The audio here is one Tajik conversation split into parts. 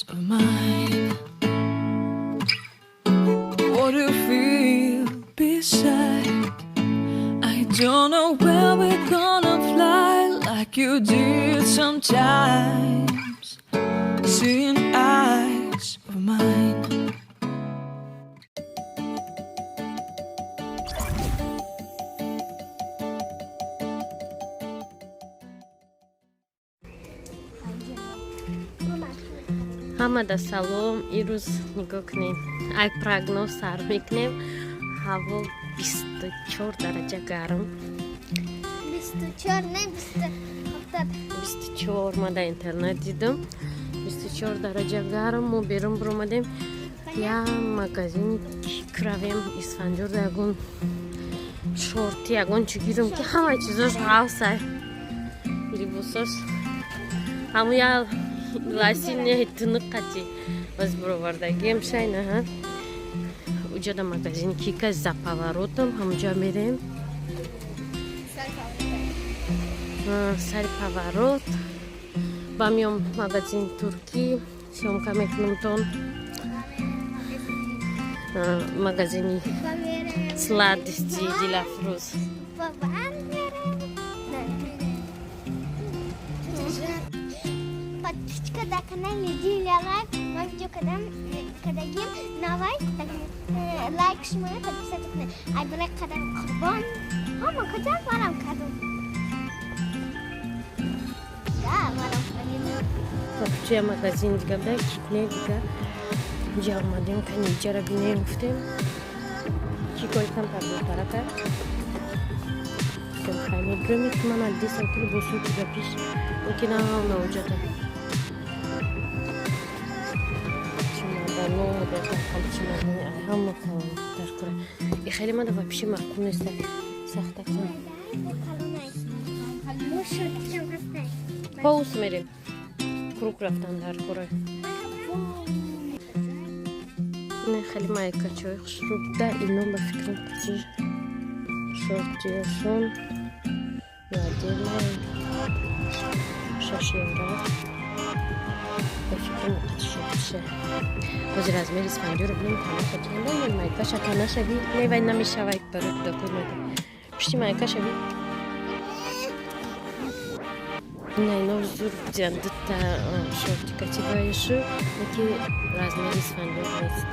of mine. What do you feel beside? I don't know where we're gonna fly like you did sometimes. Seeing eyes of mine. Hamada salom, iruz nigoh kuned. Ay prognoz sar miknem. Havo 24 daraja garam. 24 ne 24 mada internet didim. 24 daraja garam. Mo berum bromadem. Ya magazin kiravem isfanjor dagun. Shorti agun chigirum ki hamma chizosh g'avsay. Libusos. Hamu ya Ласине тынық қати өз бровардагим шайна ха. Уҷада магазин кика за поворотом ҳамҷа мерем. Сари поворот. Бамиём магазин турки съёмка мекунам тон. Магазини сладости Дилафруз. Подписчика на канале Диляга. Мы видео когда гим навай лайк шмара подписаться на айбалак кадам курбон. Ама кадам варам кадам. Да, варам кадам. Подписчика магазин дига кикне дига. Ҷавмадем кани ҷара бине гуфтем. Чикой кам парда тарака. Кем хайме грэмит ман адди сакил босу дига пиш. Окина на уҷада. Ну, да, хамчина, хамма калон даркура. И хеле мада вообще мақбул нест. Сахта кун. Паус мерем. Круг рафтан даркура. Не хеле майка чой хшрубда ино ба фикрам кучиш. Шортиошон. Надела. Шашиевра. فکر می‌کنم وزیر ازمیر اسفندیار رو بیم کنم خاطر نمی‌دونم مایکا شکل نشوی نه وای نمیشه وای برات دکتر میده پشتی مایکا شوی نه اینو زور زیاد تا شورتی کتی بایشو نکی ازمیر اسفندیار نیست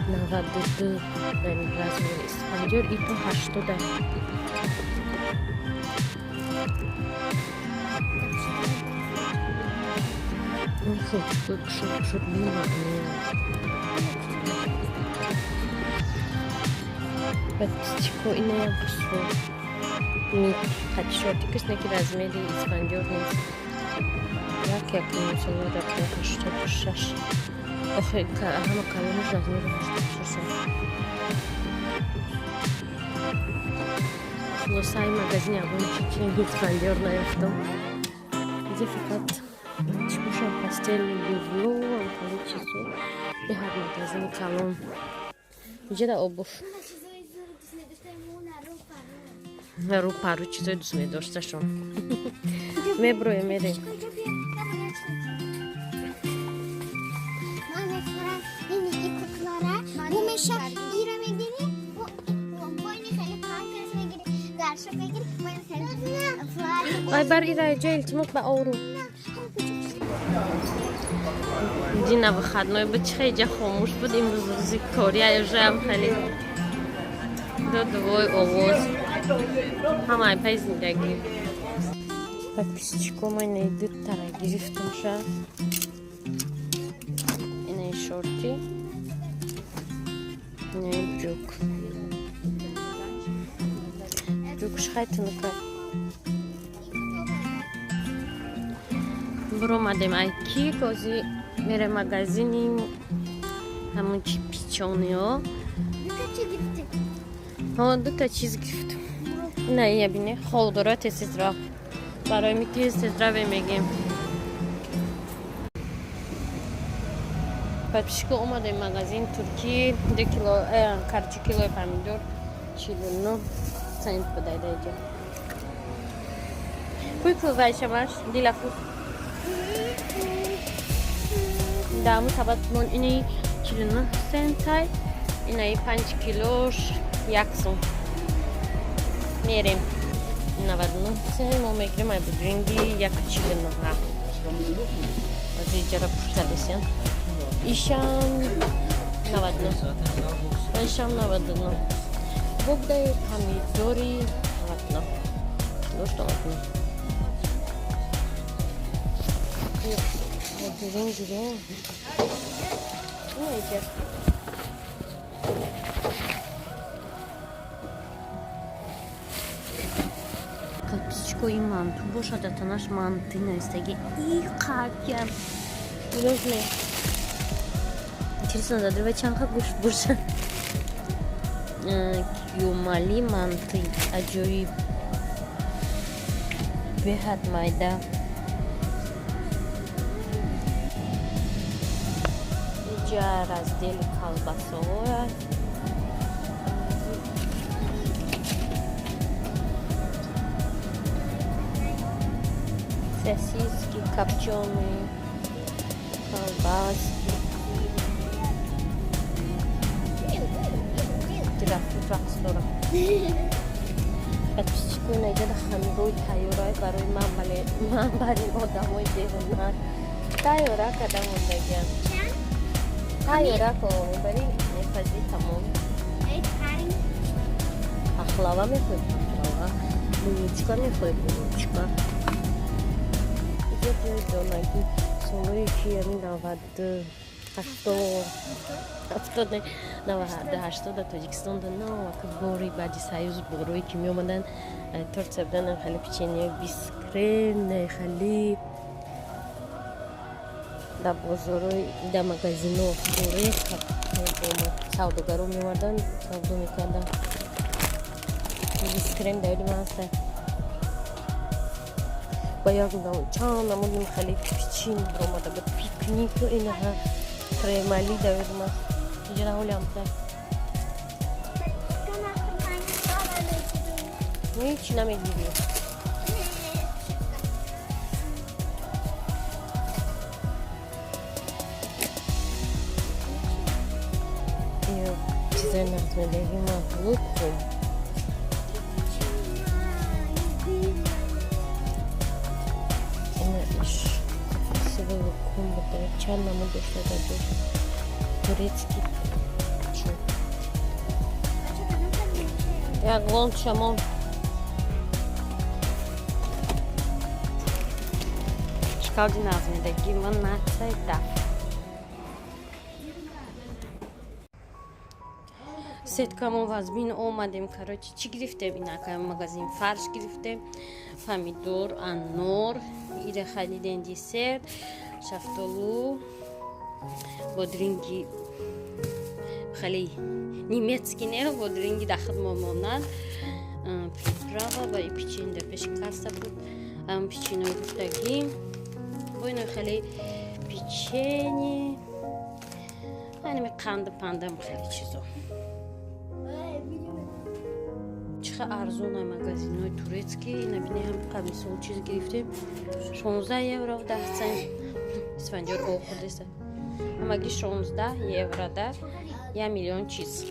92 داریم ازمیر اسفندیار ای تو 80 Шут мимо. Подписчику и на ямпусу. Мит. Хочу тикс неки размери испандиор нест. Як нусоно да прехашто пушаш. Охе, ҳама калонаш размери пушаш. Лосай магазин агон чичин испандиор наёфтам. Изе фақат Чекушам пастель бивло, количество. И хар магазин калон. Иҷада обувь. Ру пару чизои дӯст медошташон. Меброем мерем. Ман мефарам ин икуклара. Бу меша ира мегири. Бойни хеле пантерс мегири. Гаршо мегири. Ман хеле. Ай бар ира ҷа илтимос ба ору. Дина выходной быть хейджа хомуш буд имрӯз рӯзи кори аёжаам хеле додвой овоз ҳамаи пай зиндагӣ подписчико ман иди тара гирифтам ша инаи шорти инаи брюк брюкш хай тунука бромадем айки кози мере магазини ҳамун чи пичониҳо дута чиз гирифтам на я бине холдора тезтезро барои ми тезтезро мегем подписчико омадем магазин турки 2 кило карчи килои помидор 49 цент подайдаҷа куй кӯ вайшамаш дилафу دامو سبت من اینی کیلو سنتای اینایی 5 کیلوش یکسون میریم 99 سن ما میگیریم ای بدرینگی 1 کیلو نه از اینجا پشتالشیم ایشان 99 ایشان 99 بگذارید پمیدوری 99 دوست 99 بدرینگی رو اینجا Капсичкой манту, боша да та наш мантина истеги и какя. Нужны. Интересно, да древачанка гуш боша. Юмали манты, аджои. Бехат майда. Иджа раздели колбасоя. Сосиски, копченые, колбаски. Трактора. Подписчикой найдет хамирой тайорай барой мамбали одамой дерунар. Тайора когда он дагян. Тайора кого бari нефази тамом. Ахлава мехой ахлава. Булочка мехой булочка. Донаги сонори киями 80 Тоҷикистонда навак бори баъди саюз борое ки меомадан торта будан хали печенье бискрем хали да бозорои да магазино бори савдогаро меомадан савдо мекардан бискрем давиди маста با یک چند نمونیم خیلی پیچین برآمده بود پیکنیک و اینها کرمالی دارد ما اینجا نهولی همتر هیچ نمیگیری یه چیزای نقدمدهی محبوب کن چند نمون داشته داشته توریتسکی یک وانت شمان شکال دی نازمیدگی من نحسه دف سیتکامون وزبین اومدیم کراچی چی گرفتیم این اکایم مغازین فرش گرفتیم پامیدور انار ایره خریدیم دیسرت شفتالو бодринги хали немецкий нер бодринги дахад мамонан приправа ва печенье пешкаста буд печенье гуфтаги бойно хали печенье аними қанды пандам хали чизо чиха арзонай магазинои турецкий набини ҳам қамисол чиз гирифтем 16 евро 10 цент اسفنجار اوخورده است. اما اگه 16 یورو ده 1 میلیون چیز